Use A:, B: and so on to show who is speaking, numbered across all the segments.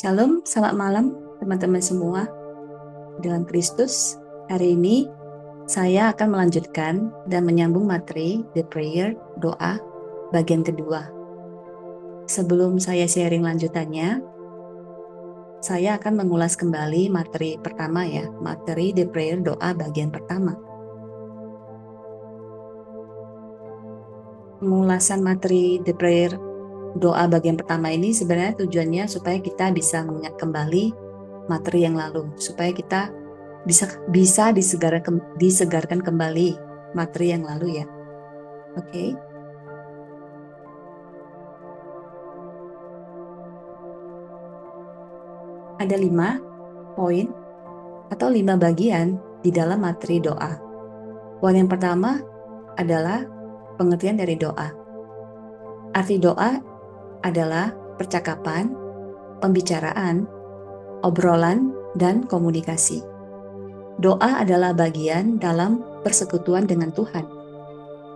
A: Shalom, selamat malam teman-teman semua dalam Kristus. Hari ini saya akan melanjutkan dan menyambung materi The Prayer, doa, bagian kedua. Sebelum saya sharing lanjutannya, saya akan mengulas kembali materi pertama ya, materi The Prayer, doa, bagian pertama. Pengulasan materi The Prayer, doa bagian pertama ini sebenarnya tujuannya supaya kita bisa mengingat kembali materi yang lalu, supaya kita bisa disegarkan kembali materi yang lalu ya. Oke. Ada 5 poin atau 5 bagian di dalam materi doa. Poin yang pertama adalah pengertian dari doa. Arti doa adalah percakapan, pembicaraan, obrolan, dan komunikasi. Doa adalah bagian dalam persekutuan dengan Tuhan.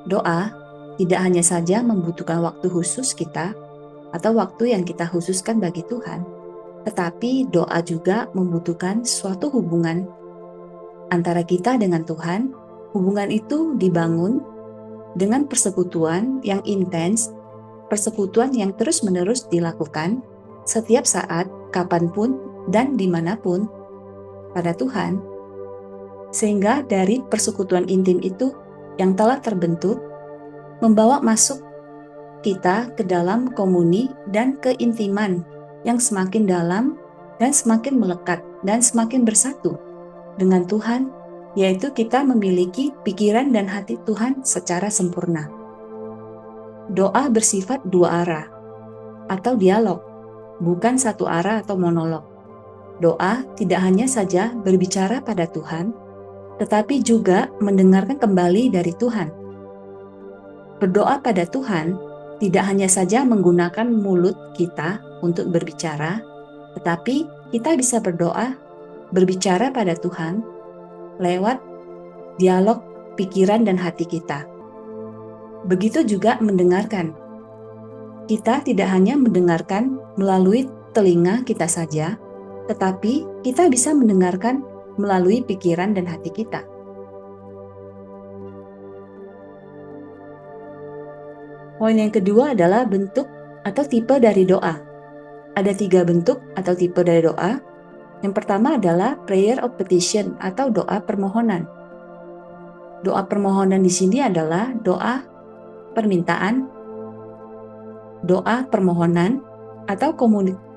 A: Doa tidak hanya saja membutuhkan waktu khusus kita atau waktu yang kita khususkan bagi Tuhan, tetapi doa juga membutuhkan suatu hubungan antara kita dengan Tuhan. Hubungan itu dibangun dengan persekutuan yang intens, persekutuan yang terus-menerus dilakukan setiap saat, kapanpun, dan dimanapun pada Tuhan, sehingga dari persekutuan intim itu yang telah terbentuk, membawa masuk kita ke dalam komuni dan keintiman yang semakin dalam dan semakin melekat dan semakin bersatu dengan Tuhan, yaitu kita memiliki pikiran dan hati Tuhan secara sempurna. Doa bersifat dua arah atau dialog, bukan satu arah atau monolog. Doa tidak hanya saja berbicara pada Tuhan, tetapi juga mendengarkan kembali dari Tuhan. Berdoa pada Tuhan tidak hanya saja menggunakan mulut kita untuk berbicara, tetapi kita bisa berbicara pada Tuhan lewat dialog pikiran dan hati kita. Begitu juga mendengarkan. Kita tidak hanya mendengarkan melalui telinga kita saja, tetapi kita bisa mendengarkan melalui pikiran dan hati kita. Poin yang kedua adalah bentuk atau tipe dari doa. Ada 3 bentuk atau tipe dari doa. Yang pertama adalah prayer of petition atau doa permohonan. Doa permohonan di sini adalah doa permintaan, doa permohonan atau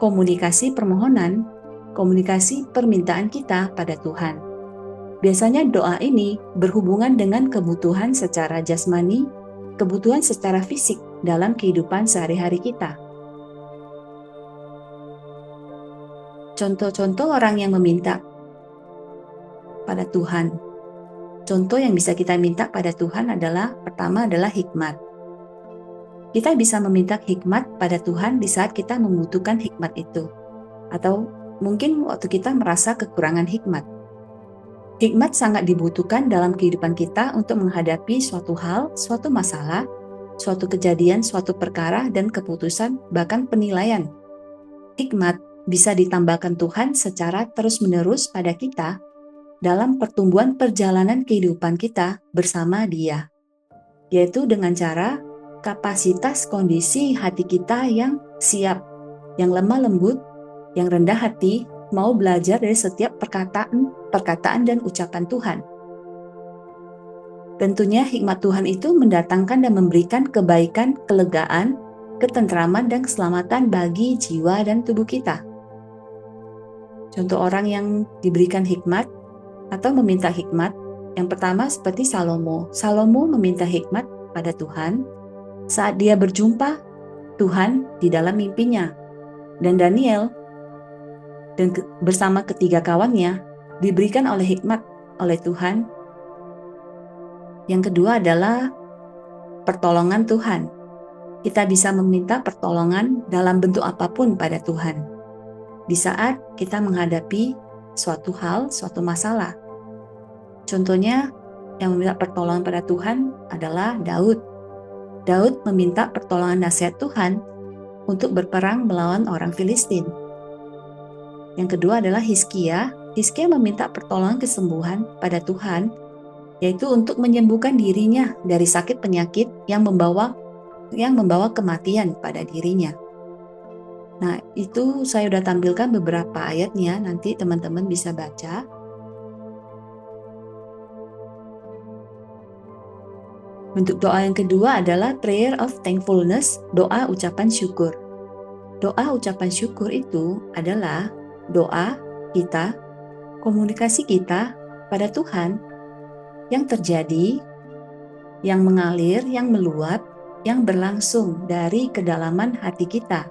A: komunikasi permohonan, komunikasi permintaan kita pada Tuhan. Biasanya doa ini berhubungan dengan kebutuhan secara jasmani, kebutuhan secara fisik dalam kehidupan sehari-hari kita. Contoh-contoh orang yang meminta pada Tuhan. Contoh yang bisa kita minta pada Tuhan adalah, pertama adalah hikmat. Kita bisa meminta hikmat pada Tuhan di saat kita membutuhkan hikmat itu. Atau mungkin waktu kita merasa kekurangan hikmat. Hikmat sangat dibutuhkan dalam kehidupan kita untuk menghadapi suatu hal, suatu masalah, suatu kejadian, suatu perkara, dan keputusan, bahkan penilaian. Hikmat bisa ditambahkan Tuhan secara terus-menerus pada kita dalam pertumbuhan perjalanan kehidupan kita bersama Dia, yaitu dengan cara kapasitas kondisi hati kita yang siap, yang lemah lembut, yang rendah hati, mau belajar dari setiap perkataan dan ucapan Tuhan. Tentunya hikmat Tuhan itu mendatangkan dan memberikan kebaikan, kelegaan, ketentraman, dan keselamatan bagi jiwa dan tubuh kita. Contoh orang yang diberikan hikmat atau meminta hikmat, yang pertama seperti Salomo. Salomo meminta hikmat pada Tuhan saat dia berjumpa Tuhan di dalam mimpinya. Dan Daniel dan bersama ketiga kawannya diberikan oleh hikmat oleh Tuhan. Yang kedua adalah pertolongan Tuhan. Kita bisa meminta pertolongan dalam bentuk apapun pada Tuhan di saat kita menghadapi suatu hal, suatu masalah. Contohnya yang meminta pertolongan pada Tuhan adalah Daud. Daud meminta pertolongan nasihat Tuhan untuk berperang melawan orang Filistin. Yang kedua adalah Hizkia. Hizkia meminta pertolongan kesembuhan pada Tuhan, yaitu untuk menyembuhkan dirinya dari sakit penyakit yang membawa kematian pada dirinya. Nah, itu saya sudah tampilkan beberapa ayatnya, nanti teman-teman bisa baca. Bentuk doa yang kedua adalah prayer of thankfulness, doa ucapan syukur. Doa ucapan syukur itu adalah doa kita, komunikasi kita pada Tuhan yang terjadi, yang mengalir, yang meluap, yang berlangsung dari kedalaman hati kita.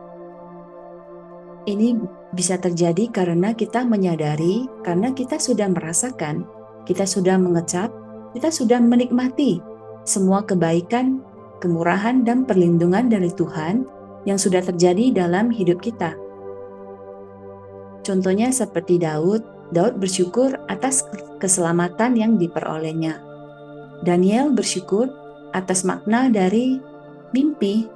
A: Ini bisa terjadi karena kita menyadari, karena kita sudah merasakan, kita sudah mengecap, kita sudah menikmati semua kebaikan, kemurahan, dan perlindungan dari Tuhan yang sudah terjadi dalam hidup kita. Contohnya seperti Daud bersyukur atas keselamatan yang diperolehnya. Daniel bersyukur atas makna dari mimpi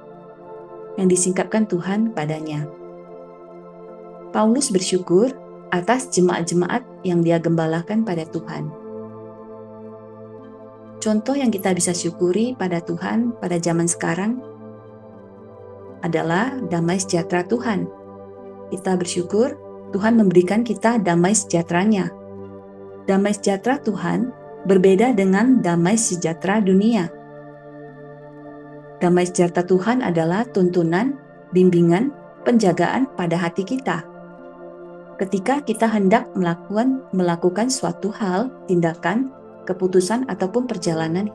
A: yang disingkapkan Tuhan padanya. Paulus bersyukur atas jemaat-jemaat yang dia gembalakan pada Tuhan. Contoh yang kita bisa syukuri pada Tuhan pada zaman sekarang adalah damai sejahtera Tuhan. Kita bersyukur Tuhan memberikan kita damai sejahteranya. Damai sejahtera Tuhan berbeda dengan damai sejahtera dunia. Damai sejahtera Tuhan adalah tuntunan, bimbingan, penjagaan pada hati kita. Ketika kita hendak melakukan suatu hal, tindakan, keputusan, ataupun perjalanan.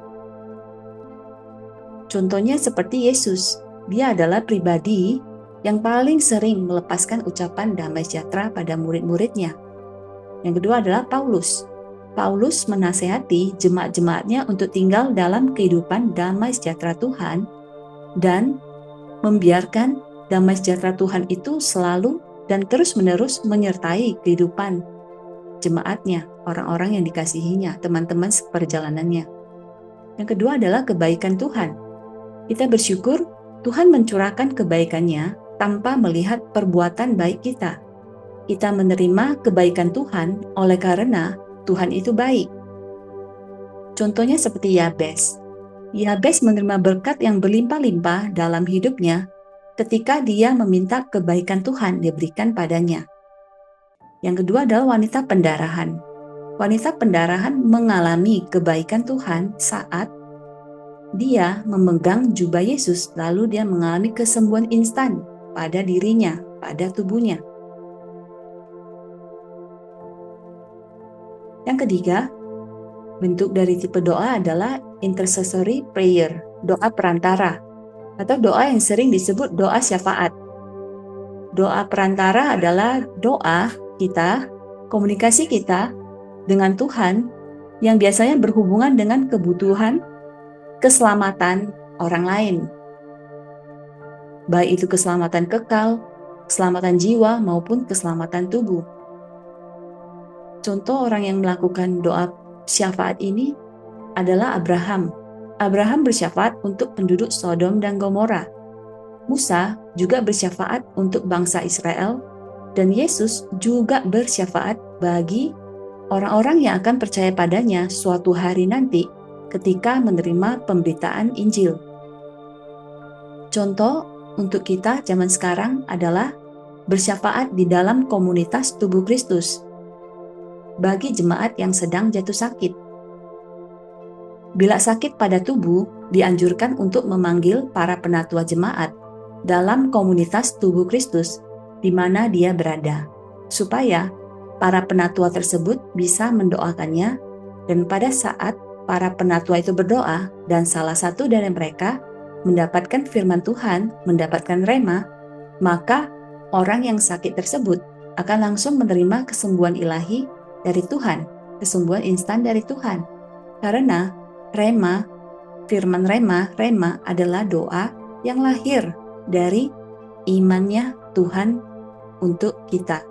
A: Contohnya seperti Yesus, dia adalah pribadi yang paling sering melepaskan ucapan damai sejahtera pada murid-muridnya. Yang kedua adalah Paulus. Paulus menasehati jemaat-jemaatnya untuk tinggal dalam kehidupan damai sejahtera Tuhan dan membiarkan damai sejahtera Tuhan itu selalu dan terus-menerus menyertai kehidupan jemaatnya, orang-orang yang dikasihinya, teman-teman seperjalanannya. Yang kedua adalah kebaikan Tuhan. Kita bersyukur Tuhan mencurahkan kebaikannya tanpa melihat perbuatan baik kita. Kita menerima kebaikan Tuhan oleh karena Tuhan itu baik. Contohnya seperti Yabes. Yabes menerima berkat yang berlimpah-limpah dalam hidupnya ketika dia meminta kebaikan Tuhan diberikan padanya. Yang kedua adalah wanita pendarahan. Wanita pendarahan mengalami kebaikan Tuhan saat dia memegang jubah Yesus, lalu dia mengalami kesembuhan instan pada dirinya, pada tubuhnya. Yang ketiga, bentuk dari tipe doa adalah intercessory prayer, doa perantara, atau doa yang sering disebut doa syafaat. Doa perantara adalah doa kita, komunikasi kita dengan Tuhan yang biasanya berhubungan dengan kebutuhan, keselamatan orang lain. Baik itu keselamatan kekal, keselamatan jiwa, maupun keselamatan tubuh. Contoh orang yang melakukan doa syafaat ini adalah Abraham. Abraham bersyafaat untuk penduduk Sodom dan Gomora. Musa juga bersyafaat untuk bangsa Israel, dan Yesus juga bersyafaat bagi orang-orang yang akan percaya padanya suatu hari nanti ketika menerima pemberitaan Injil. Contoh untuk kita zaman sekarang adalah bersyafaat di dalam komunitas tubuh Kristus bagi jemaat yang sedang jatuh sakit. Bila sakit pada tubuh, dianjurkan untuk memanggil para penatua jemaat dalam komunitas tubuh Kristus di mana dia berada, supaya para penatua tersebut bisa mendoakannya, dan pada saat para penatua itu berdoa dan salah satu dari mereka mendapatkan firman Tuhan, mendapatkan rema, maka orang yang sakit tersebut akan langsung menerima kesembuhan ilahi dari Tuhan, kesembuhan instan dari Tuhan. Karena rema, firman rema adalah doa yang lahir dari imannya Tuhan untuk kita.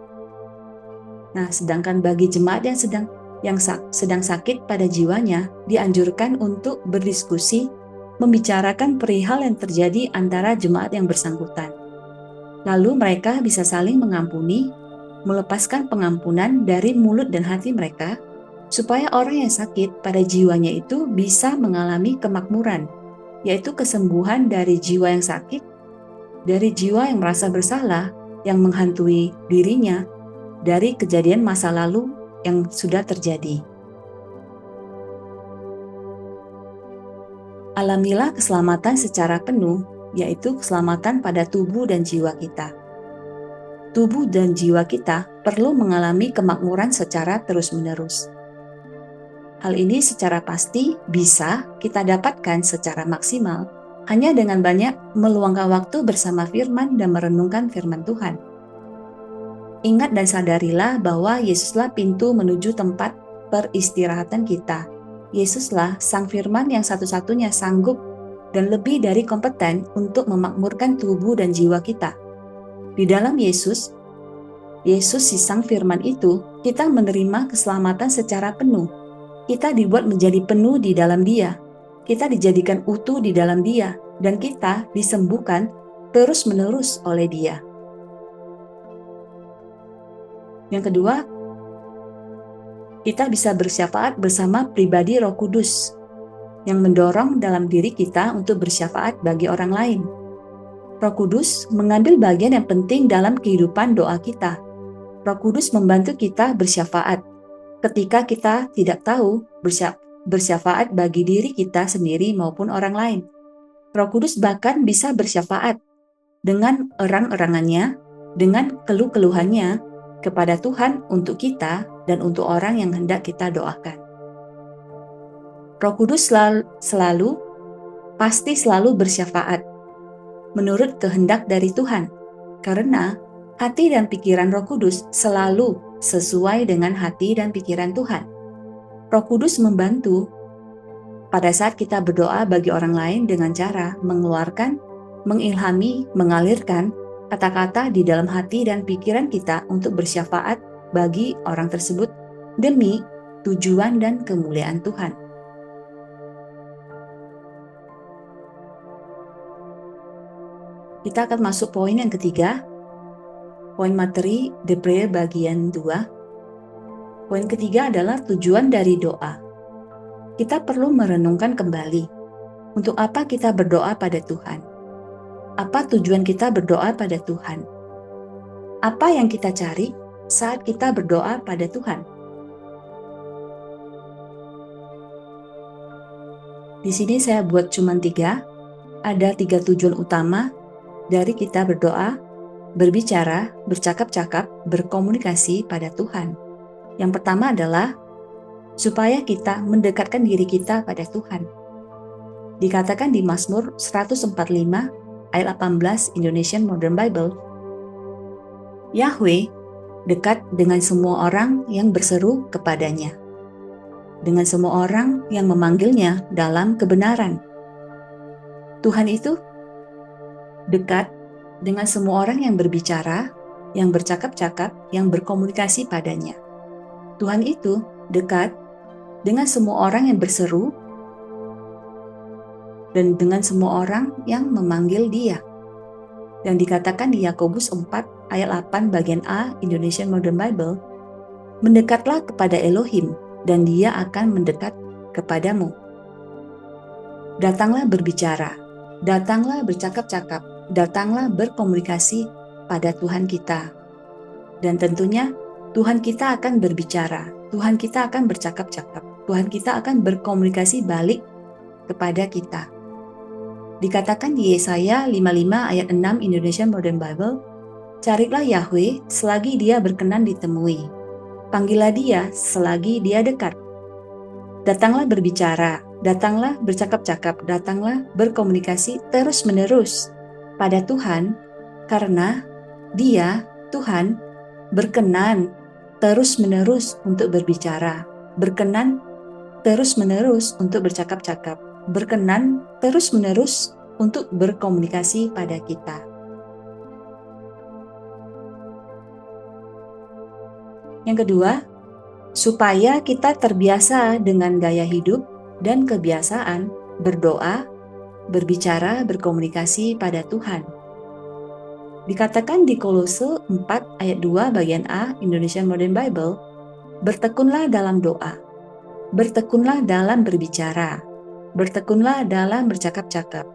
A: Nah, sedangkan bagi jemaat yang sedang sakit pada jiwanya, dianjurkan untuk berdiskusi, membicarakan perihal yang terjadi antara jemaat yang bersangkutan. Lalu mereka bisa saling mengampuni melepaskan pengampunan dari mulut dan hati mereka, supaya orang yang sakit pada jiwanya itu bisa mengalami kemakmuran, yaitu kesembuhan dari jiwa yang sakit, dari jiwa yang merasa bersalah, yang menghantui dirinya, dari kejadian masa lalu yang sudah terjadi. Alamilah keselamatan secara penuh, yaitu keselamatan pada tubuh dan jiwa kita. Tubuh dan jiwa kita perlu mengalami kemakmuran secara terus-menerus. Hal ini secara pasti bisa kita dapatkan secara maksimal hanya dengan banyak meluangkan waktu bersama firman dan merenungkan firman Tuhan. Ingat dan sadarilah bahwa Yesuslah pintu menuju tempat peristirahatan kita. Yesuslah Sang Firman yang satu-satunya sanggup dan lebih dari kompeten untuk memakmurkan tubuh dan jiwa kita. Di dalam Yesus si Sang Firman itu, kita menerima keselamatan secara penuh. Kita dibuat menjadi penuh di dalam Dia. Kita dijadikan utuh di dalam Dia, dan kita disembuhkan terus-menerus oleh Dia. Yang kedua, kita bisa bersyafaat bersama pribadi Roh Kudus yang mendorong dalam diri kita untuk bersyafaat bagi orang lain. Roh Kudus mengambil bagian yang penting dalam kehidupan doa kita. Roh Kudus membantu kita bersyafaat ketika kita tidak tahu bersyafaat bagi diri kita sendiri maupun orang lain. Roh Kudus bahkan bisa bersyafaat dengan erang-erangannya, dengan keluh-keluhannya kepada Tuhan untuk kita dan untuk orang yang hendak kita doakan. Roh Kudus pasti selalu bersyafaat menurut kehendak dari Tuhan, karena hati dan pikiran Roh Kudus selalu sesuai dengan hati dan pikiran Tuhan. Roh Kudus membantu pada saat kita berdoa bagi orang lain dengan cara mengeluarkan, mengilhami, mengalirkan kata-kata di dalam hati dan pikiran kita untuk bersyafaat bagi orang tersebut demi tujuan dan kemuliaan Tuhan. Kita akan masuk poin yang ketiga, poin materi The Prayer bagian 2. Poin ketiga adalah tujuan dari doa. Kita perlu merenungkan kembali, untuk apa kita berdoa pada Tuhan? Apa tujuan kita berdoa pada Tuhan? Apa yang kita cari saat kita berdoa pada Tuhan? Di sini saya buat cuma 3. Ada 3 tujuan utama dari kita berdoa, berbicara, bercakap-cakap, berkomunikasi pada Tuhan. Yang pertama adalah supaya kita mendekatkan diri kita pada Tuhan. Dikatakan di Mazmur 145 ayat 18 Indonesian Modern Bible, Yahweh dekat dengan semua orang yang berseru kepadanya, dengan semua orang yang memanggilnya dalam kebenaran. Tuhan itu dekat dengan semua orang yang berbicara, yang bercakap-cakap, yang berkomunikasi padanya. Tuhan itu dekat dengan semua orang yang berseru dan dengan semua orang yang memanggil Dia. Dan dikatakan di Yakobus 4 ayat 8 bagian A Indonesian Modern Bible, mendekatlah kepada Elohim dan Dia akan mendekat kepadamu. Datanglah berbicara, datanglah bercakap-cakap, datanglah berkomunikasi pada Tuhan kita. Dan tentunya Tuhan kita akan berbicara, Tuhan kita akan bercakap-cakap, Tuhan kita akan berkomunikasi balik kepada kita. Dikatakan di Yesaya 55 ayat 6 Indonesian Modern Bible, carilah Yahweh selagi Dia berkenan ditemui. Panggillah Dia selagi Dia dekat. Datanglah berbicara, datanglah bercakap-cakap, datanglah berkomunikasi terus-menerus pada Tuhan, karena Dia, Tuhan, berkenan terus-menerus untuk berbicara, berkenan terus-menerus untuk bercakap-cakap, berkenan terus-menerus untuk berkomunikasi pada kita. Yang kedua, supaya kita terbiasa dengan gaya hidup dan kebiasaan berdoa, berbicara, berkomunikasi pada Tuhan. Dikatakan di Kolose 4 ayat 2 bagian A Indonesian Modern Bible, bertekunlah dalam doa, bertekunlah dalam berbicara, bertekunlah dalam bercakap-cakap,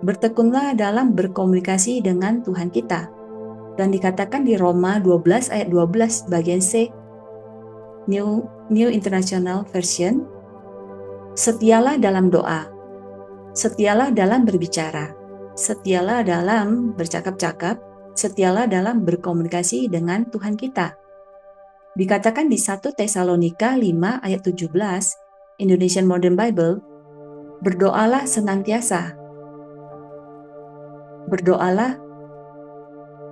A: bertekunlah dalam berkomunikasi dengan Tuhan kita. Dan dikatakan di Roma 12 ayat 12 bagian C New International Version, setialah dalam doa, setialah dalam berbicara, setialah dalam bercakap-cakap, setialah dalam berkomunikasi dengan Tuhan kita. Dikatakan di 1 Tesalonika 5 ayat 17 Indonesian Modern Bible, berdoalah senantiasa, berdoalah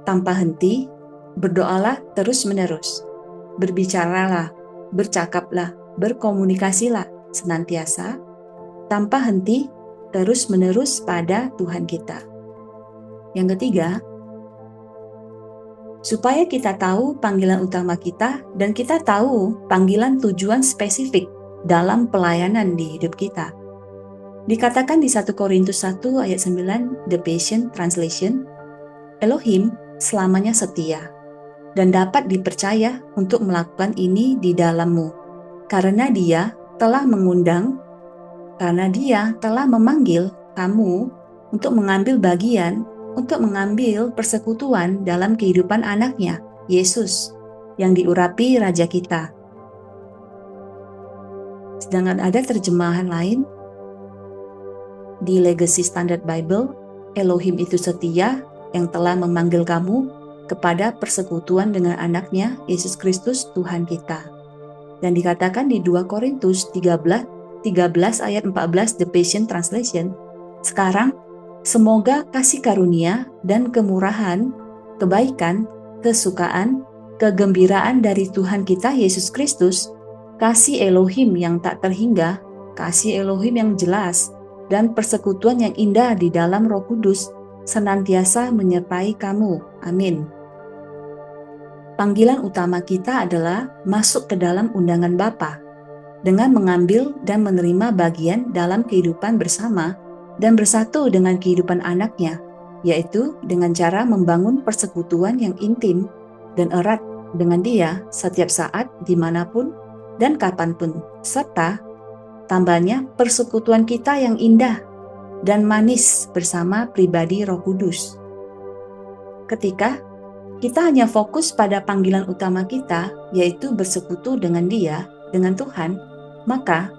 A: tanpa henti, berdoalah terus-menerus, berbicaralah, bercakaplah, berkomunikasilah senantiasa, tanpa henti, terus-menerus pada Tuhan kita. Yang ketiga, supaya kita tahu panggilan utama kita dan kita tahu panggilan tujuan spesifik dalam pelayanan di hidup kita. Dikatakan di 1 Korintus 1 ayat 9 The Passion Translation, Elohim selamanya setia dan dapat dipercaya untuk melakukan ini di dalammu, karena Dia telah mengundang, karena Dia telah memanggil kamu untuk mengambil bagian, untuk mengambil persekutuan dalam kehidupan anaknya, Yesus, yang diurapi Raja kita. Sedangkan ada terjemahan lain di Legacy Standard Bible, Elohim itu setia yang telah memanggil kamu kepada persekutuan dengan anaknya, Yesus Kristus Tuhan kita. Dan dikatakan di 2 Korintus 13 ayat 14 The Passion Translation, sekarang semoga kasih karunia dan kemurahan, kebaikan, kesukaan, kegembiraan dari Tuhan kita Yesus Kristus, kasih Elohim yang tak terhingga, kasih Elohim yang jelas, dan persekutuan yang indah di dalam Roh Kudus senantiasa menyertai kamu. Amin. Panggilan utama kita adalah masuk ke dalam undangan Bapa dengan mengambil dan menerima bagian dalam kehidupan bersama dan bersatu dengan kehidupan anaknya, yaitu dengan cara membangun persekutuan yang intim dan erat dengan Dia setiap saat, dimanapun dan kapanpun, serta tambahnya persekutuan kita yang indah dan manis bersama pribadi Roh Kudus. Ketika kita hanya fokus pada panggilan utama kita, yaitu bersekutu dengan Dia, dengan Tuhan, maka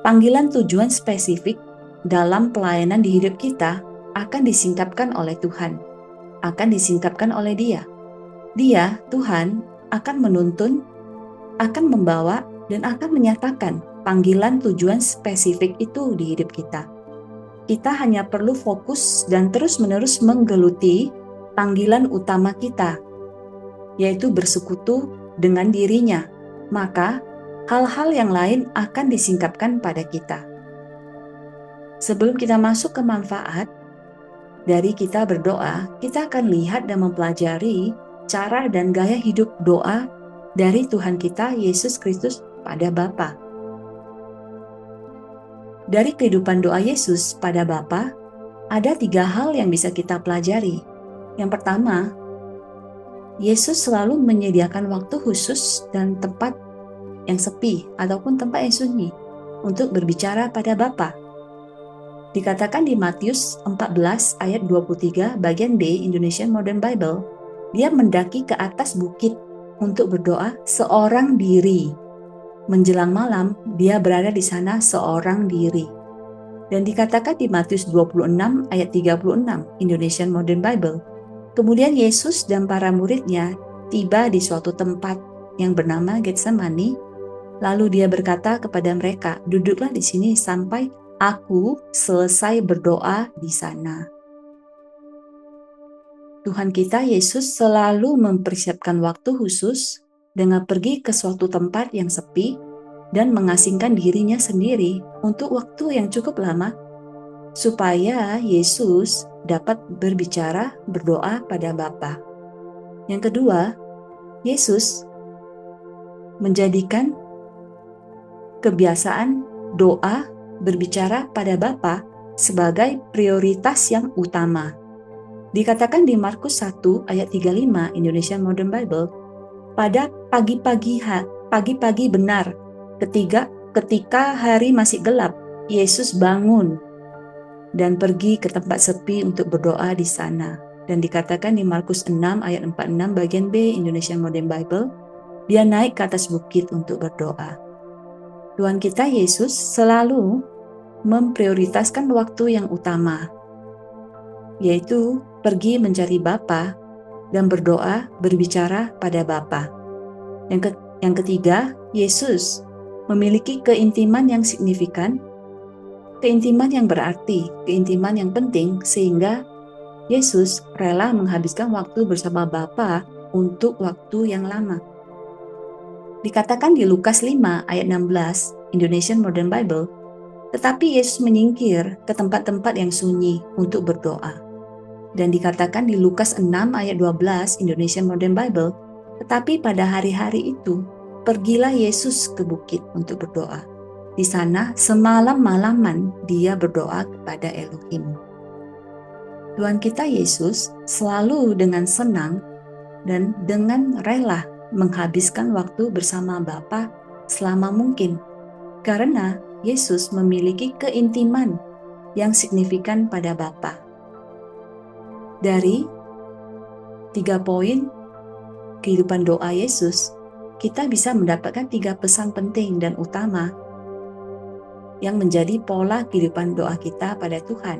A: panggilan tujuan spesifik dalam pelayanan di hidup kita akan disingkapkan oleh Tuhan, akan disingkapkan oleh Dia. Dia, Tuhan, akan menuntun, akan membawa, dan akan menyatakan panggilan tujuan spesifik itu di hidup kita. Kita hanya perlu fokus dan terus-menerus menggeluti panggilan utama kita, yaitu bersekutu dengan dirinya. Maka, hal-hal yang lain akan disingkapkan pada kita. Sebelum kita masuk ke manfaat dari kita berdoa, kita akan lihat dan mempelajari cara dan gaya hidup doa dari Tuhan kita Yesus Kristus pada Bapa. Dari kehidupan doa Yesus pada Bapa, ada 3 hal yang bisa kita pelajari. Yang pertama, Yesus selalu menyediakan waktu khusus dan tempat yang sepi ataupun tempat yang sunyi untuk berbicara pada Bapa. Dikatakan di Matius 14 ayat 23 bagian D Indonesian Modern Bible, Dia mendaki ke atas bukit untuk berdoa seorang diri. Menjelang malam, Dia berada di sana seorang diri. Dan dikatakan di Matius 26 ayat 36 Indonesian Modern Bible, kemudian Yesus dan para muridnya tiba di suatu tempat yang bernama Getsemani, lalu Dia berkata kepada mereka, duduklah di sini sampai aku selesai berdoa di sana. Tuhan kita Yesus selalu mempersiapkan waktu khusus dengan pergi ke suatu tempat yang sepi dan mengasingkan dirinya sendiri untuk waktu yang cukup lama supaya Yesus dapat berbicara, berdoa pada Bapa. Yang kedua, Yesus menjadikan kebiasaan doa berbicara pada Bapa sebagai prioritas yang utama. Dikatakan di Markus 1 ayat 35 Indonesia Modern Bible, pada pagi-pagi benar, ketika hari masih gelap, Yesus bangun dan pergi ke tempat sepi untuk berdoa di sana. Dan dikatakan di Markus 6 ayat 46 bagian B Indonesia Modern Bible, dia naik ke atas bukit untuk berdoa. Tuhan kita Yesus selalu memprioritaskan waktu yang utama, yaitu pergi mencari Bapa dan berdoa berbicara pada Bapa. Yang ketiga, Yesus memiliki keintiman yang signifikan, keintiman yang berarti, keintiman yang penting, sehingga Yesus rela menghabiskan waktu bersama Bapa untuk waktu yang lama. Dikatakan di Lukas 5 ayat 16 Indonesian Modern Bible, tetapi Yesus menyingkir ke tempat-tempat yang sunyi untuk berdoa. Dan dikatakan di Lukas 6 ayat 12 Indonesia Modern Bible, tetapi pada hari-hari itu, pergilah Yesus ke bukit untuk berdoa. Di sana semalam-malaman dia berdoa kepada Elohim. Tuhan kita Yesus selalu dengan senang dan dengan rela menghabiskan waktu bersama Bapa selama mungkin, karena Yesus memiliki keintiman yang signifikan pada Bapa. Dari 3 poin kehidupan doa Yesus, kita bisa mendapatkan 3 pesan penting dan utama yang menjadi pola kehidupan doa kita pada Tuhan.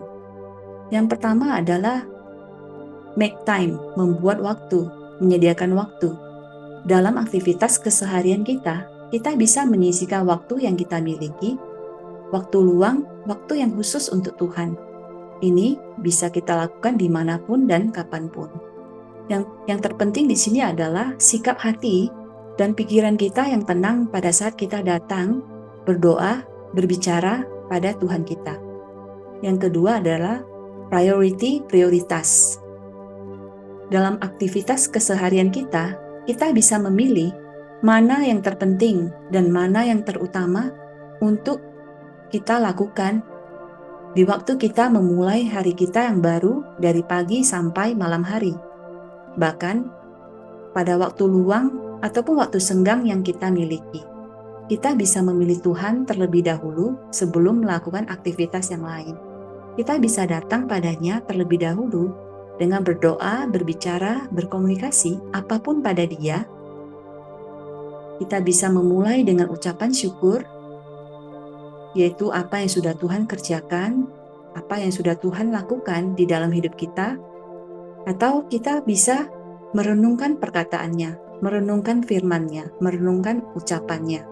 A: Yang pertama adalah make time, membuat waktu, menyediakan waktu. Dalam aktivitas keseharian kita bisa menyisihkan waktu yang kita miliki, waktu luang, waktu yang khusus untuk Tuhan. Ini bisa kita lakukan dimanapun dan kapanpun. Yang terpenting di sini adalah sikap hati dan pikiran kita yang tenang pada saat kita datang, berdoa, berbicara pada Tuhan kita. Yang kedua adalah prioritas. Dalam aktivitas keseharian kita bisa memilih mana yang terpenting dan mana yang terutama untuk kita lakukan di waktu kita memulai hari kita yang baru dari pagi sampai malam hari. Bahkan pada waktu luang ataupun waktu senggang yang kita miliki, kita bisa memilih Tuhan terlebih dahulu sebelum melakukan aktivitas yang lain. Kita bisa datang padanya terlebih dahulu dengan berdoa, berbicara, berkomunikasi, apapun pada Dia. Kita bisa memulai dengan ucapan syukur, yaitu apa yang sudah Tuhan kerjakan, apa yang sudah Tuhan lakukan di dalam hidup kita, atau kita bisa merenungkan perkataannya, merenungkan firman-Nya, merenungkan ucapannya.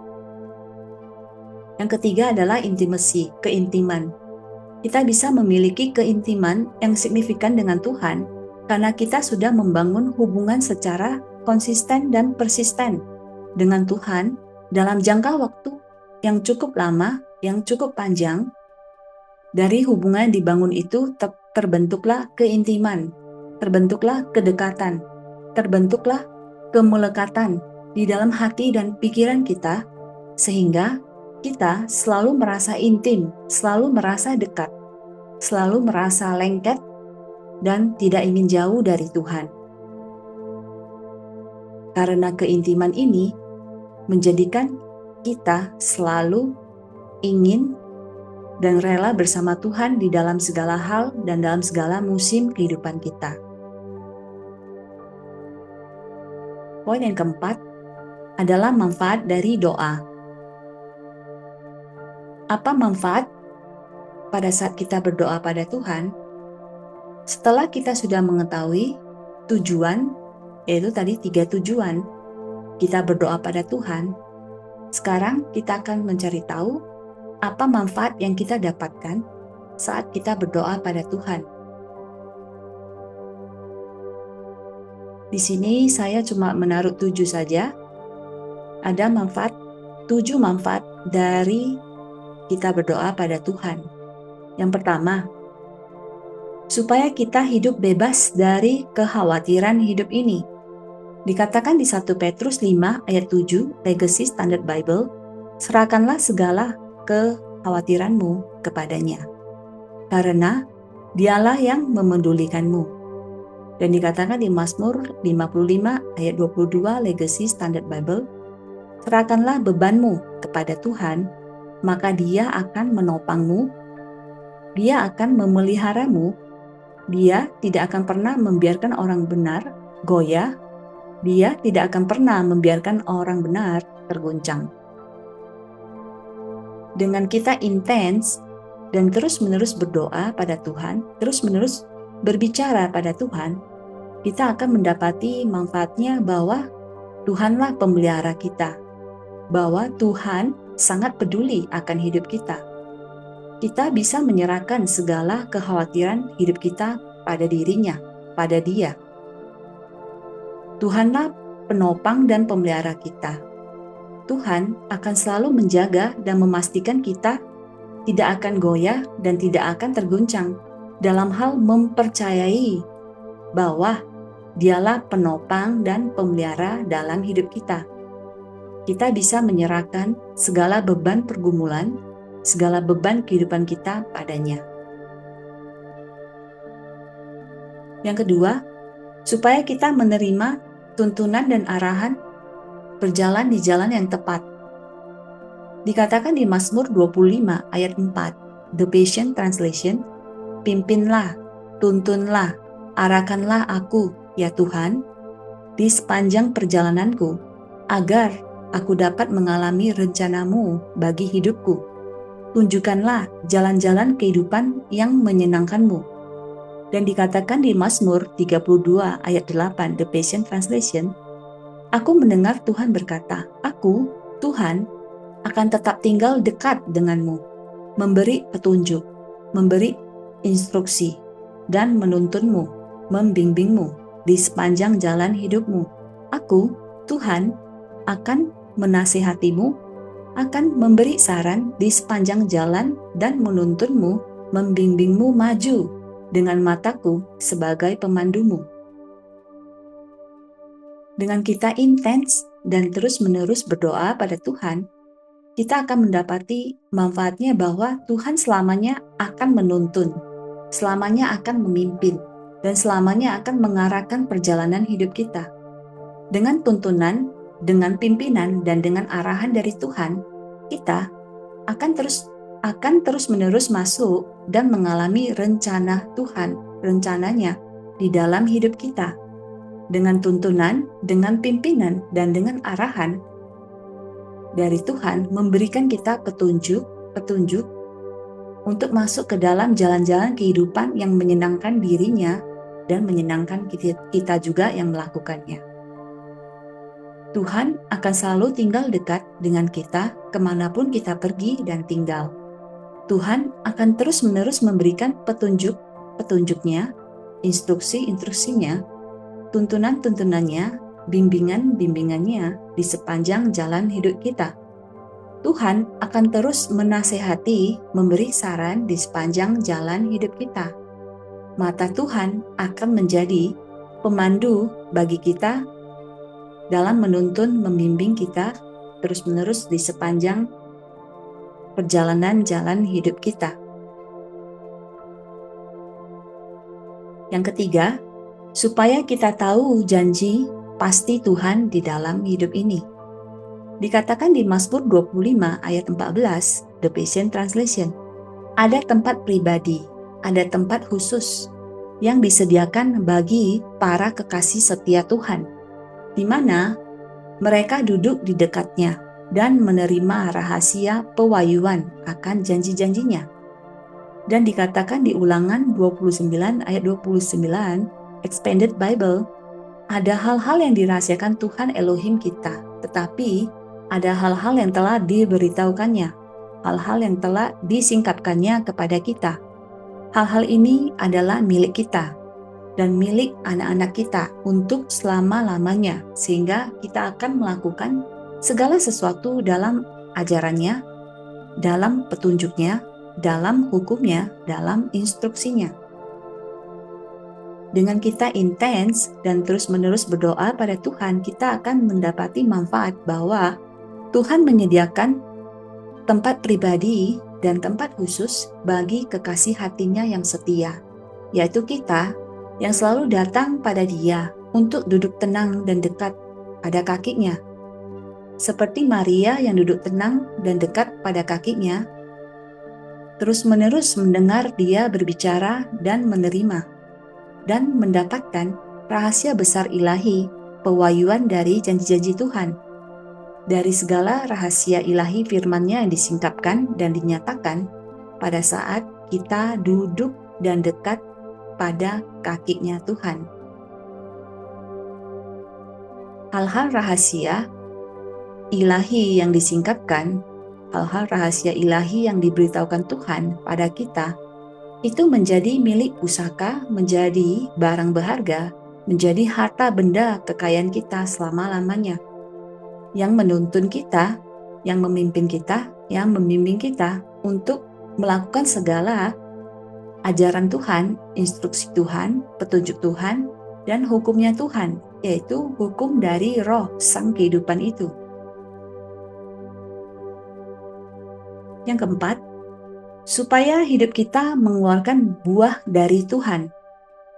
A: Yang ketiga adalah intimacy, keintiman. Kita bisa memiliki keintiman yang signifikan dengan Tuhan karena kita sudah membangun hubungan secara konsisten dan persisten dengan Tuhan dalam jangka waktu yang cukup lama, yang cukup panjang. Dari hubungan yang dibangun itu terbentuklah keintiman, terbentuklah kedekatan, terbentuklah kemelekatan di dalam hati dan pikiran kita, sehingga kita selalu merasa intim, selalu merasa dekat, selalu merasa lengket, dan tidak ingin jauh dari Tuhan. Karena keintiman ini menjadikan kita selalu ingin dan rela bersama Tuhan di dalam segala hal dan dalam segala musim kehidupan kita. Poin yang keempat adalah manfaat dari doa. Apa manfaat pada saat kita berdoa pada Tuhan? Setelah kita sudah mengetahui tujuan, yaitu tadi 3 tujuan kita berdoa pada Tuhan, sekarang kita akan mencari tahu apa manfaat yang kita dapatkan saat kita berdoa pada Tuhan. Di sini saya cuma menaruh 7 saja. Ada 7 manfaat dari kita berdoa pada Tuhan. Yang pertama, supaya kita hidup bebas dari kekhawatiran hidup ini. Dikatakan di 1 Petrus 5 ayat 7 Legacy Standard Bible, serahkanlah segala kekhawatiranmu kepadanya, karena Dialah yang memedulikanmu. Dan dikatakan di Mazmur 55 ayat 22 Legacy Standard Bible, serahkanlah bebanmu kepada Tuhan, maka Dia akan menopangmu, Dia akan memeliharamu, Dia tidak akan pernah membiarkan orang benar goyah, Dia tidak akan pernah membiarkan orang benar terguncang. Dengan kita intens dan terus-menerus berdoa pada Tuhan, terus-menerus berbicara pada Tuhan, kita akan mendapati manfaatnya bahwa Tuhanlah pemelihara kita, bahwa Tuhan sangat peduli akan hidup kita. Kita bisa menyerahkan segala kekhawatiran hidup kita pada dirinya, pada Dia. Tuhanlah penopang dan pemelihara kita. Tuhan akan selalu menjaga dan memastikan kita tidak akan goyah dan tidak akan terguncang dalam hal mempercayai bahwa Dialah penopang dan pemelihara dalam hidup kita. Kita bisa menyerahkan segala beban pergumulan, segala beban kehidupan kita padanya. Yang kedua, supaya kita menerima tuntunan dan arahan berjalan di jalan yang tepat. Dikatakan di Mazmur 25 ayat 4, The Passion Translation, pimpinlah, tuntunlah, arahkanlah aku, ya Tuhan, di sepanjang perjalananku, agar aku dapat mengalami rencanamu bagi hidupku. Tunjukkanlah jalan-jalan kehidupan yang menyenangkanmu. Dan dikatakan di Mazmur 32 ayat 8 The Passion Translation, aku mendengar Tuhan berkata, aku, Tuhan, akan tetap tinggal dekat denganmu, memberi petunjuk, memberi instruksi, dan menuntunmu, membimbingmu di sepanjang jalan hidupmu. Aku, Tuhan, akan menasihatimu, akan memberi saran di sepanjang jalan dan menuntunmu, membimbingmu maju dengan mataku sebagai pemandumu. Dengan kita intens dan terus-menerus berdoa pada Tuhan, kita akan mendapati manfaatnya bahwa Tuhan selamanya akan menuntun, selamanya akan memimpin, dan selamanya akan mengarahkan perjalanan hidup kita. Dengan tuntunan, dengan pimpinan, dan dengan arahan dari Tuhan, kita akan terus-menerus masuk dan mengalami rencana Tuhan, rencananya di dalam hidup kita. Dengan tuntunan, dengan pimpinan, dan dengan arahan dari Tuhan memberikan kita petunjuk untuk masuk ke dalam jalan-jalan kehidupan yang menyenangkan dirinya dan menyenangkan kita juga yang melakukannya. Tuhan akan selalu tinggal dekat dengan kita kemanapun kita pergi dan tinggal. Tuhan akan terus-menerus memberikan petunjuk-petunjuknya, instruksi-instruksinya, tuntunan-tuntunannya, bimbingan-bimbingannya di sepanjang jalan hidup kita. Tuhan akan terus menasehati, memberi saran di sepanjang jalan hidup kita. Mata Tuhan akan menjadi pemandu bagi kita dalam menuntun, membimbing kita terus-menerus di sepanjang perjalanan jalan hidup kita. Yang ketiga, supaya kita tahu janji pasti Tuhan di dalam hidup ini. Dikatakan di Mazmur 25 ayat 14, The Passion Translation, ada tempat pribadi, ada tempat khusus yang disediakan bagi para kekasih setia Tuhan, di mana mereka duduk di dekatnya dan menerima rahasia pewayuan akan janji-janjinya. Dan dikatakan di Ulangan 29 ayat 29, Expanded Bible, ada hal-hal yang dirahasiakan Tuhan Elohim kita, tetapi ada hal-hal yang telah diberitahukannya, hal-hal yang telah disingkapkannya kepada kita. Hal-hal ini adalah milik kita dan milik anak-anak kita untuk selama-lamanya, sehingga kita akan melakukan segala sesuatu dalam ajarannya, dalam petunjuknya, dalam hukumnya, dalam instruksinya. Dengan kita intens dan terus-menerus berdoa pada Tuhan, kita akan mendapati manfaat bahwa Tuhan menyediakan tempat pribadi dan tempat khusus bagi kekasih hatinya yang setia, yaitu kita yang selalu datang pada Dia untuk duduk tenang dan dekat pada kakinya. Seperti Maria yang duduk tenang dan dekat pada kakinya, terus-menerus mendengar Dia berbicara dan menerima, dan mendapatkan rahasia besar ilahi, pewahyuan dari janji-janji Tuhan. Dari segala rahasia ilahi firman-Nya yang disingkapkan dan dinyatakan pada saat kita duduk dan dekat pada kakinya Tuhan. Hal-hal rahasia ilahi yang disingkapkan, hal-hal rahasia ilahi yang diberitahukan Tuhan pada kita, itu menjadi milik pusaka, menjadi barang berharga, menjadi harta benda kekayaan kita selama-lamanya, yang menuntun kita, yang memimpin kita, yang membimbing kita untuk melakukan segala ajaran Tuhan, instruksi Tuhan, petunjuk Tuhan, dan hukumnya Tuhan, yaitu hukum dari roh sang kehidupan itu. Yang keempat, supaya hidup kita mengeluarkan buah dari Tuhan.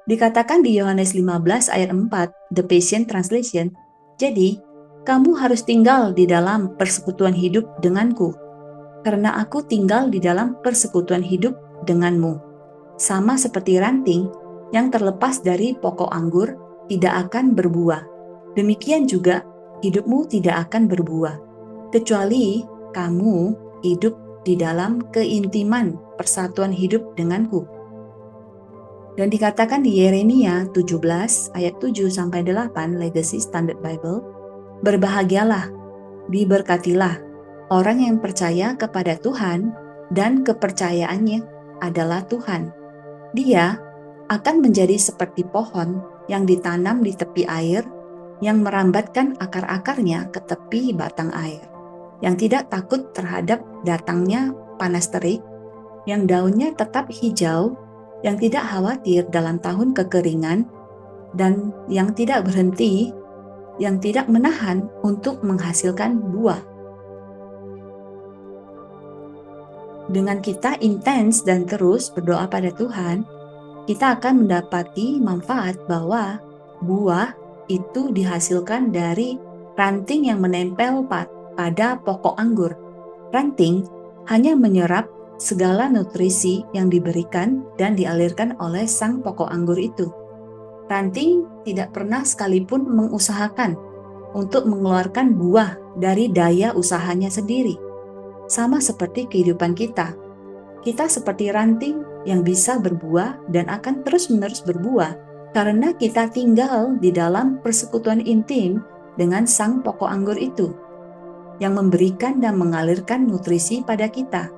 A: Dikatakan di Yohanes 15 ayat 4, The Passion Translation, jadi, kamu harus tinggal di dalam persekutuan hidup denganku, karena aku tinggal di dalam persekutuan hidup denganmu. Sama seperti ranting yang terlepas dari pokok anggur tidak akan berbuah. Demikian juga hidupmu tidak akan berbuah, kecuali kamu hidup di dalam keintiman persatuan hidup denganku. Dan dikatakan di Yeremia 17 ayat 7-8 Legacy Standard Bible, berbahagialah, diberkatilah orang yang percaya kepada Tuhan dan kepercayaannya adalah Tuhan. Dia akan menjadi seperti pohon yang ditanam di tepi air, yang merambatkan akar-akarnya ke tepi batang air, yang tidak takut terhadap datangnya panas terik, yang daunnya tetap hijau, yang tidak khawatir dalam tahun kekeringan, dan yang tidak berhenti, yang tidak menahan untuk menghasilkan buah. Dengan kita intens dan terus berdoa pada Tuhan, kita akan mendapati manfaat bahwa buah itu dihasilkan dari ranting yang menempel pada pokok anggur. Ranting hanya menyerap segala nutrisi yang diberikan dan dialirkan oleh sang pokok anggur itu. Ranting tidak pernah sekalipun mengusahakan untuk mengeluarkan buah dari daya usahanya sendiri. Sama seperti kehidupan kita. Kita seperti ranting yang bisa berbuah dan akan terus-menerus berbuah karena kita tinggal di dalam persekutuan intim dengan sang pokok anggur itu, yang memberikan dan mengalirkan nutrisi pada kita.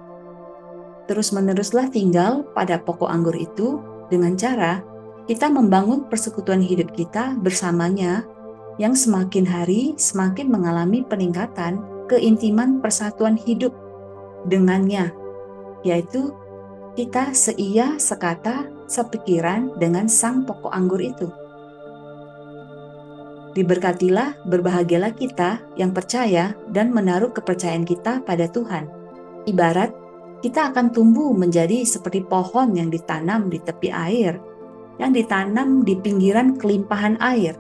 A: Terus-meneruslah tinggal pada pokok anggur itu dengan cara kita membangun persekutuan hidup kita bersamanya, yang semakin hari semakin mengalami peningkatan keintiman persatuan hidup dengannya, yaitu kita seia, sekata, sepikiran dengan sang pokok anggur itu. Diberkatilah, berbahagialah kita yang percaya dan menaruh kepercayaan kita pada Tuhan. Ibarat kita akan tumbuh menjadi seperti pohon yang ditanam di tepi air, yang ditanam di pinggiran kelimpahan air,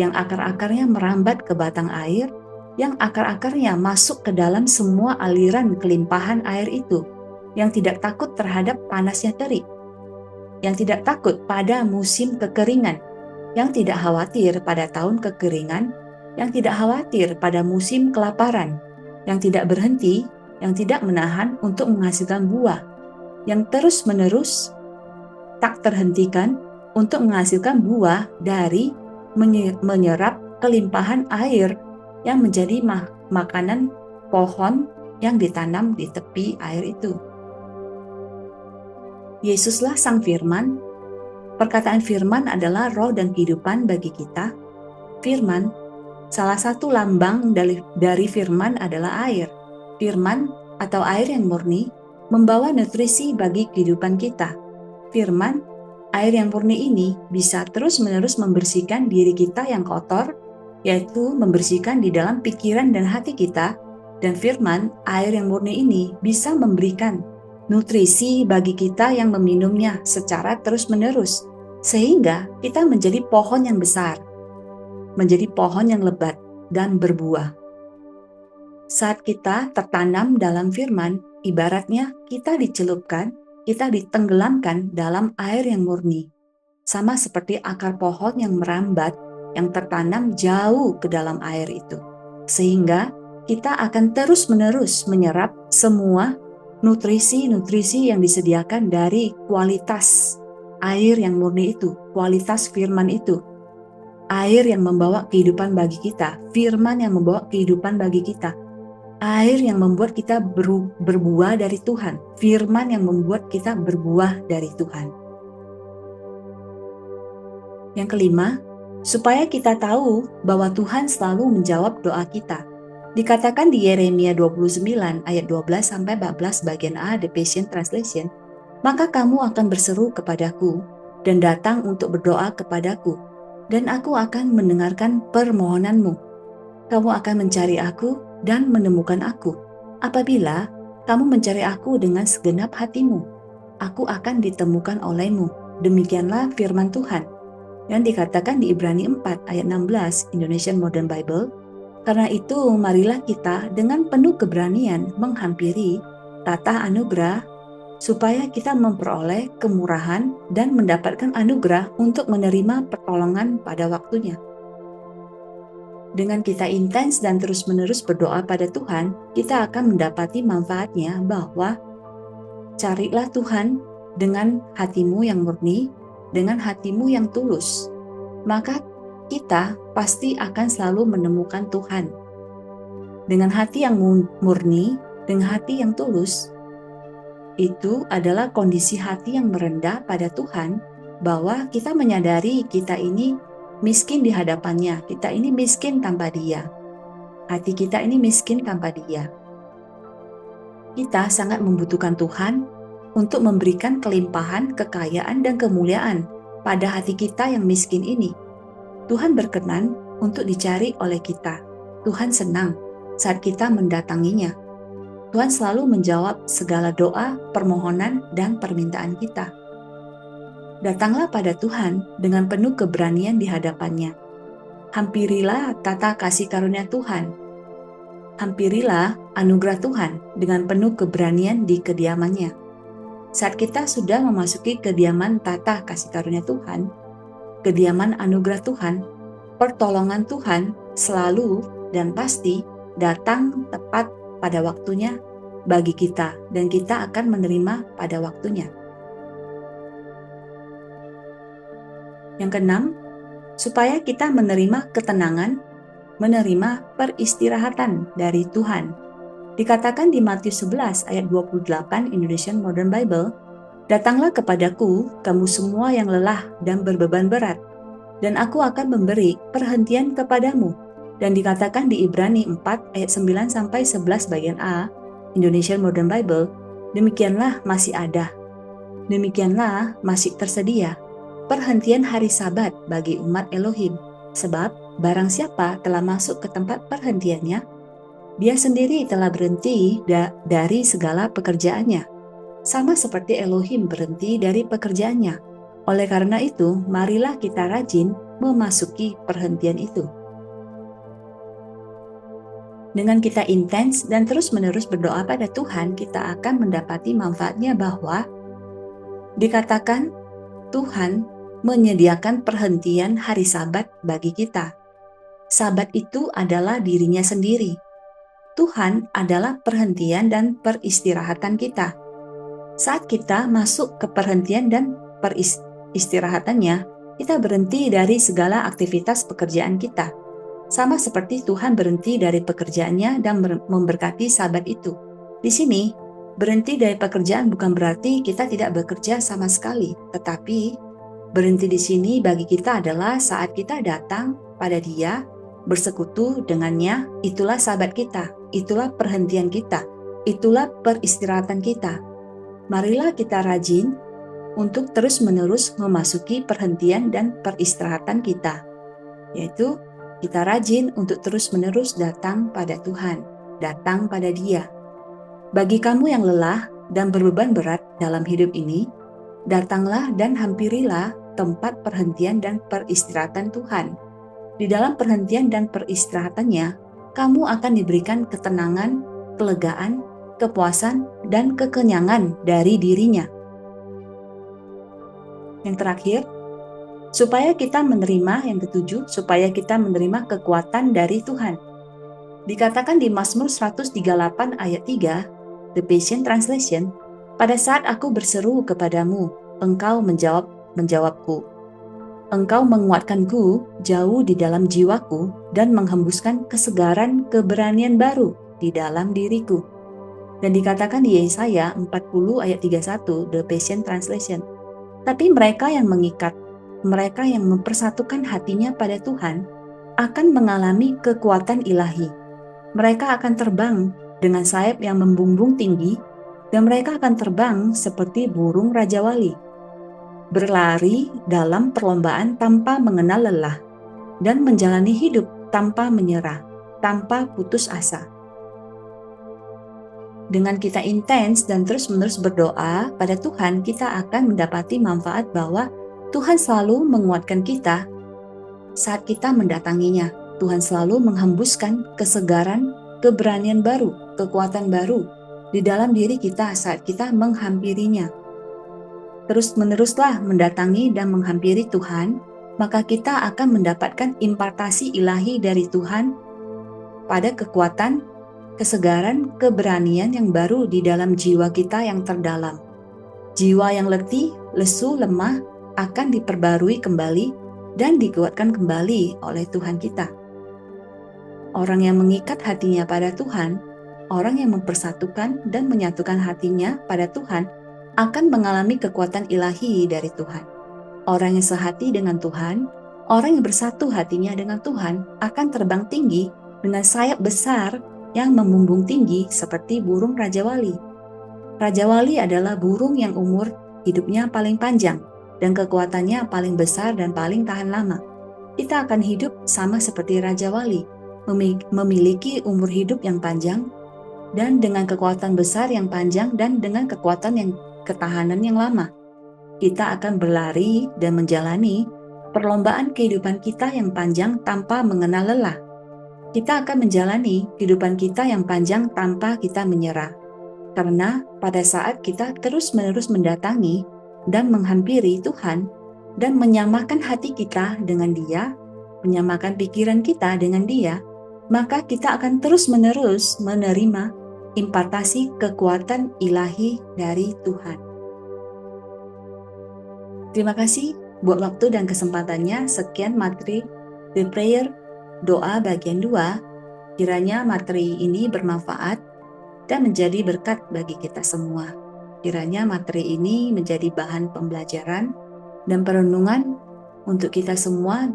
A: yang akar-akarnya merambat ke batang air, yang akar-akarnya masuk ke dalam semua aliran kelimpahan air itu, yang tidak takut terhadap panasnya terik, yang tidak takut pada musim kekeringan, yang tidak khawatir pada tahun kekeringan, yang tidak khawatir pada musim kelaparan, yang tidak berhenti, yang tidak menahan untuk menghasilkan buah, yang terus-menerus tak terhentikan untuk menghasilkan buah dari menyerap kelimpahan air yang menjadi makanan pohon yang ditanam di tepi air itu. Yesuslah sang firman. Perkataan firman adalah roh dan kehidupan bagi kita. Firman, salah satu lambang dari firman adalah air. Firman atau air yang murni membawa nutrisi bagi kehidupan kita. Firman, air yang murni ini bisa terus-menerus membersihkan diri kita yang kotor, yaitu membersihkan di dalam pikiran dan hati kita. Dan firman, air yang murni ini bisa memberikan nutrisi bagi kita yang meminumnya secara terus-menerus. sehingga kita menjadi pohon yang besar, menjadi pohon yang lebat dan berbuah. Saat kita tertanam dalam firman, ibaratnya kita dicelupkan, kita ditenggelamkan dalam air yang murni. Sama seperti akar pohon yang merambat, yang tertanam jauh ke dalam air itu. Sehingga kita akan terus-menerus menyerap semua nutrisi-nutrisi yang disediakan dari kualitas air yang murni itu, kualitas firman itu. Air yang membawa kehidupan bagi kita, firman yang membawa kehidupan bagi kita. Air yang membuat kita berbuah dari Tuhan, firman yang membuat kita berbuah dari Tuhan. Yang kelima, supaya kita tahu bahwa Tuhan selalu menjawab doa kita. Dikatakan di Yeremia 29 ayat 12-14 bagian A The Passion Translation, maka kamu akan berseru kepadaku dan datang untuk berdoa kepadaku, dan aku akan mendengarkan permohonanmu. Kamu akan mencari aku dan menemukan aku. Apabila kamu mencari aku dengan segenap hatimu, aku akan ditemukan olehmu. Demikianlah firman Tuhan. Yang dikatakan di Ibrani 4 ayat 16 Indonesian Modern Bible, karena itu marilah kita dengan penuh keberanian menghampiri tata anugerah supaya kita memperoleh kemurahan dan mendapatkan anugerah untuk menerima pertolongan pada waktunya. Dengan kita intens dan terus-menerus berdoa pada Tuhan, kita akan mendapati manfaatnya bahwa carilah Tuhan dengan hatimu yang murni, dengan hatimu yang tulus. Maka kita pasti akan selalu menemukan Tuhan. Dengan hati yang murni, dengan hati yang tulus, itu adalah kondisi hati yang merendah pada Tuhan, bahwa kita menyadari kita ini miskin di hadapannya, kita ini miskin tanpa Dia. Hati kita ini miskin tanpa Dia. Kita sangat membutuhkan Tuhan untuk memberikan kelimpahan, kekayaan, dan kemuliaan pada hati kita yang miskin ini. Tuhan berkenan untuk dicari oleh kita. Tuhan senang saat kita mendatanginya. Tuhan selalu menjawab segala doa, permohonan, dan permintaan kita. Datanglah pada Tuhan dengan penuh keberanian di hadapannya. Hampirilah tata kasih karunia Tuhan. Hampirilah anugerah Tuhan dengan penuh keberanian di kediamannya. Saat kita sudah memasuki kediaman tata kasih karunia Tuhan, kediaman anugerah Tuhan, pertolongan Tuhan selalu dan pasti datang tepat pada waktunya bagi kita, dan kita akan menerima pada waktunya. Yang keenam, supaya kita menerima ketenangan, menerima peristirahatan dari Tuhan. Dikatakan di Matius 11 ayat 28 Indonesian Modern Bible, datanglah kepadaku kamu semua yang lelah dan berbeban berat, dan aku akan memberi perhentian kepadamu. Dan dikatakan di Ibrani 4 ayat 9-11 bagian A Indonesian Modern Bible, demikianlah masih ada, demikianlah masih tersedia perhentian hari Sabat bagi umat Elohim, sebab barang siapa telah masuk ke tempat perhentiannya, dia sendiri telah berhenti dari segala pekerjaannya, sama seperti Elohim berhenti dari pekerjaannya. Oleh karena itu, marilah kita rajin memasuki perhentian itu. Dengan kita intens dan terus-menerus berdoa pada Tuhan, kita akan mendapati manfaatnya bahwa dikatakan Tuhan menyediakan perhentian hari Sabat bagi kita. Sabat itu adalah dirinya sendiri. Tuhan adalah perhentian dan peristirahatan kita. Saat kita masuk ke perhentian dan peristirahatannya, kita berhenti dari segala aktivitas pekerjaan kita. Sama seperti Tuhan berhenti dari pekerjaannya dan memberkati Sabat itu. Di sini, berhenti dari pekerjaan bukan berarti kita tidak bekerja sama sekali, tetapi berhenti di sini bagi kita adalah saat kita datang pada Dia, bersekutu dengannya, itulah Sabat kita, itulah perhentian kita, itulah peristirahatan kita. Marilah kita rajin untuk terus-menerus memasuki perhentian dan peristirahatan kita, yaitu kita rajin untuk terus-menerus datang pada Tuhan, datang pada Dia. Bagi kamu yang lelah dan berbeban berat dalam hidup ini, datanglah dan hampirilah tempat perhentian dan peristirahatan Tuhan. Di dalam perhentian dan peristirahatannya, kamu akan diberikan ketenangan, kelegaan, kepuasan, dan kekenyangan dari dirinya. Yang terakhir, supaya kita menerima kekuatan dari Tuhan. Dikatakan di Mazmur 138 ayat 3, The Passion Translation, pada saat aku berseru kepadamu, engkau menjawabku. Engkau menguatkanku jauh di dalam jiwaku dan menghembuskan kesegaran keberanian baru di dalam diriku. Dan dikatakan di Yesaya 40 ayat 31, The Passion Translation, tapi mereka yang mengikat, mereka yang mempersatukan hatinya pada Tuhan, akan mengalami kekuatan ilahi. Mereka akan terbang dengan sayap yang membumbung tinggi, dan mereka akan terbang seperti burung rajawali, berlari dalam perlombaan tanpa mengenal lelah, dan menjalani hidup tanpa menyerah, tanpa putus asa. Dengan kita intens dan terus-menerus berdoa pada Tuhan, kita akan mendapati manfaat bahwa Tuhan selalu menguatkan kita saat kita mendatanginya. Tuhan selalu menghembuskan kesegaran, keberanian baru, kekuatan baru di dalam diri kita saat kita menghampirinya. Terus-meneruslah mendatangi dan menghampiri Tuhan, maka kita akan mendapatkan impartasi ilahi dari Tuhan pada kekuatan, kesegaran, keberanian yang baru di dalam jiwa kita yang terdalam. Jiwa yang letih, lesu, lemah akan diperbarui kembali dan dikuatkan kembali oleh Tuhan kita. Orang yang mengikat hatinya pada Tuhan, orang yang mempersatukan dan menyatukan hatinya pada Tuhan akan mengalami kekuatan ilahi dari Tuhan. Orang yang sehati dengan Tuhan, orang yang bersatu hatinya dengan Tuhan akan terbang tinggi dengan sayap besar yang membumbung tinggi seperti burung rajawali. Rajawali adalah burung yang umur hidupnya paling panjang dan kekuatannya paling besar dan paling tahan lama. Kita akan hidup sama seperti rajawali, memiliki umur hidup yang panjang dan dengan kekuatan besar yang panjang dan dengan ketahanan yang lama. Kita akan berlari dan menjalani perlombaan kehidupan kita yang panjang tanpa mengenal lelah. Kita akan menjalani kehidupan kita yang panjang tanpa kita menyerah. Karena pada saat kita terus-menerus mendatangi dan menghampiri Tuhan dan menyamakan hati kita dengan Dia, menyamakan pikiran kita dengan Dia, maka kita akan terus-menerus menerima impartasi kekuatan ilahi dari Tuhan. Terima kasih buat waktu dan kesempatannya. Sekian materi The Prayer, doa bagian 2. Kiranya materi ini bermanfaat dan menjadi berkat bagi kita semua. Kiranya materi ini menjadi bahan pembelajaran dan perenungan untuk kita semua,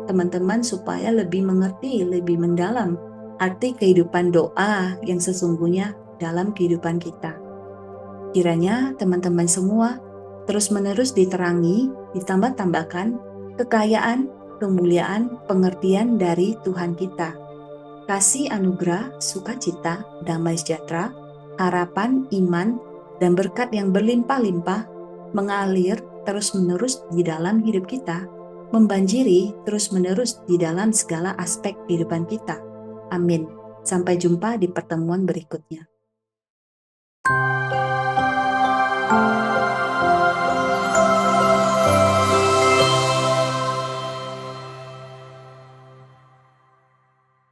A: teman-teman, supaya lebih mengerti, lebih mendalam arti kehidupan doa yang sesungguhnya dalam kehidupan kita. Kiranya teman-teman semua terus-menerus diterangi, ditambah-tambahkan kekayaan, kemuliaan, pengertian dari Tuhan kita. Kasih anugerah, sukacita, damai sejahtera, harapan, iman, dan berkat yang berlimpah-limpah mengalir terus-menerus di dalam hidup kita, membanjiri terus-menerus di dalam segala aspek kehidupan kita. Amin. Sampai jumpa di pertemuan berikutnya.